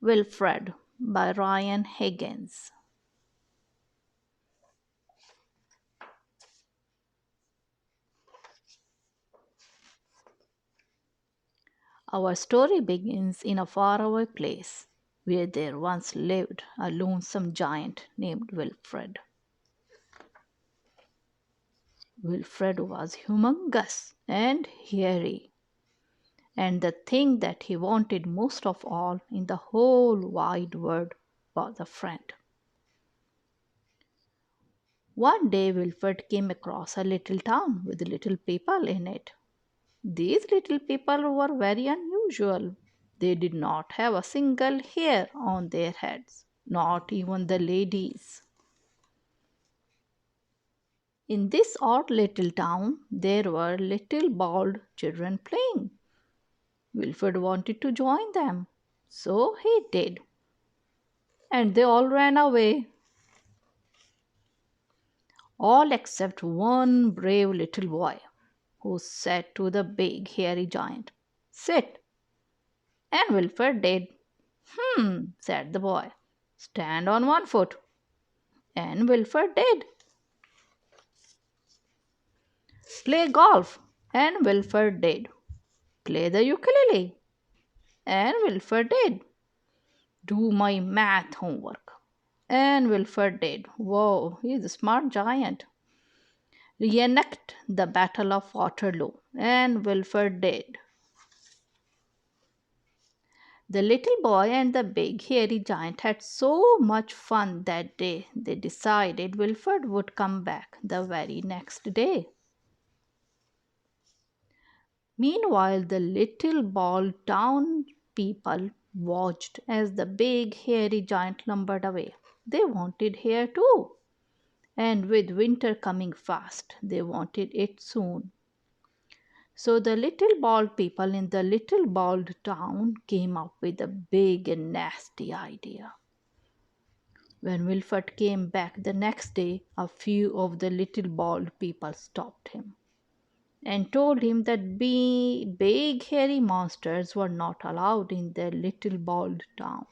Wilfred by Ryan Higgins. Our story begins in a faraway place where there once lived a lonesome giant named Wilfred. Wilfred was humongous and hairy, and the thing that he wanted most of all in the whole wide world was a friend. One day, Wilfred came across a little town with little people in it. These little people were very unusual. They did not have a single hair on their heads, not even the ladies. In this odd little town, there were little bald children playing. Wilfred wanted to join them, so he did, and they all ran away, all except one brave little boy who said to the big hairy giant, "Sit." And Wilfred did. Said the boy. "Stand on one foot." And Wilfred did. "Play golf." And Wilfred did. "Play the ukulele." And Wilfred did. "Do my math homework." And Wilfred did. Whoa, he's a smart giant. "Reenact the Battle of Waterloo." And Wilfred did. The little boy and the big hairy giant had so much fun that day they decided Wilfred would come back the very next day. Meanwhile, the little bald town people watched as the big hairy giant lumbered away. They wanted hair too, and with winter coming fast, they wanted it soon. So the little bald people in the little bald town came up with a big and nasty idea. When Wilfred came back the next day, a few of the little bald people stopped him and told him that big hairy monsters were not allowed in their little bald town.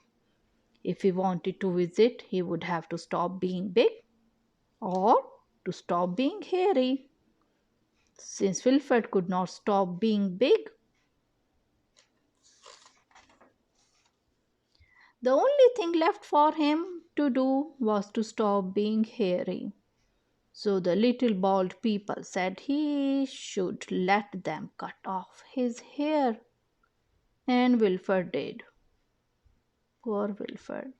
If he wanted to visit, he would have to stop being big or to stop being hairy. Since Wilfred could not stop being big, the only thing left for him to do was to stop being hairy. So the little bald people said he should let them cut off his hair. And Wilfred did. Poor Wilfred.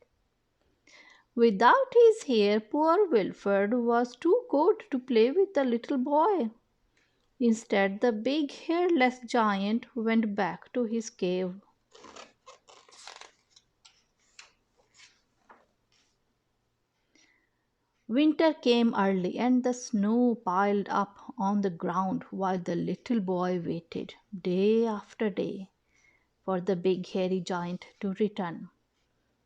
Without his hair, poor Wilfred was too good to play with the little boy. Instead, the big hairless giant went back to his cave. Winter came early and the snow piled up on the ground while the little boy waited day after day for the big hairy giant to return.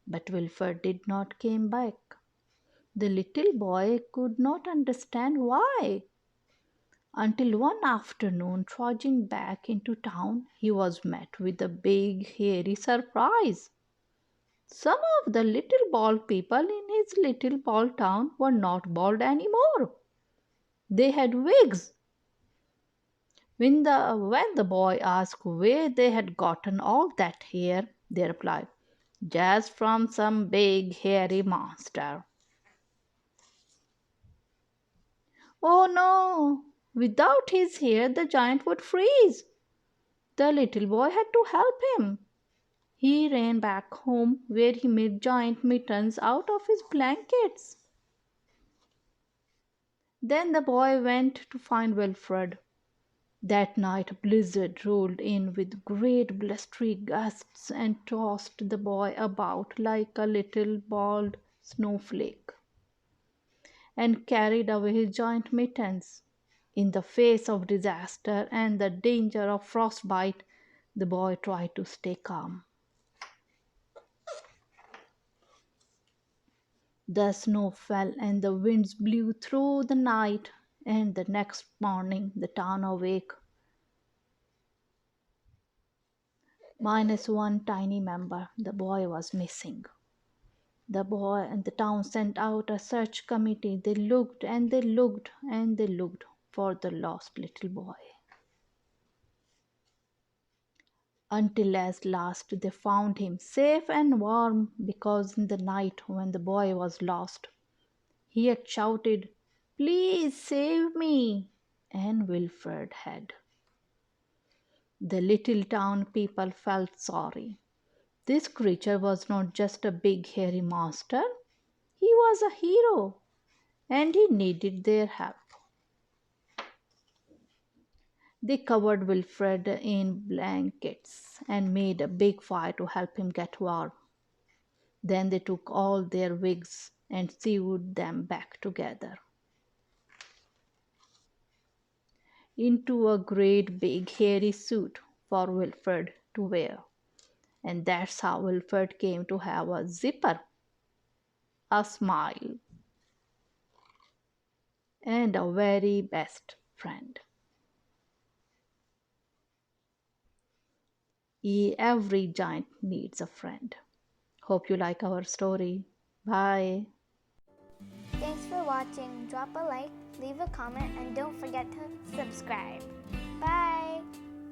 But Wilfred did not come back. The little boy could not understand why. Until one afternoon, trudging back into town, he was met with a big hairy surprise. Some of the little bald people in his little bald town were not bald anymore. They had wigs. When the boy asked where they had gotten all that hair, they replied, "Just from some big hairy monster." Oh no! Without his hair, the giant would freeze. The little boy had to help him. He ran back home where he made giant mittens out of his blankets. Then the boy went to find Wilfred. That night a blizzard rolled in with great blustery gusts and tossed the boy about like a little bald snowflake and carried away his giant mittens. In the face of disaster and the danger of frostbite, the boy tried to stay calm. The snow fell and the winds blew through the night, and the next morning the town awoke minus one tiny member. The boy was missing. The boy and the town sent out a search committee. They looked and they looked and they looked for the lost little boy. Until at last they found him safe and warm, because in the night when the boy was lost, he had shouted, "Please save me!" And Wilfred had. The little town people felt sorry. This creature was not just a big hairy monster, he was a hero and he needed their help. They covered Wilfred in blankets and made a big fire to help him get warm. Then they took all their wigs and sewed them back together into a great big hairy suit for Wilfred to wear. And that's how Wilfred came to have a zipper, a smile, and a very best friend. Every giant needs a friend. Hope you like our story. Bye. Thanks for watching. Drop a like, leave a comment, and don't forget to subscribe. Bye!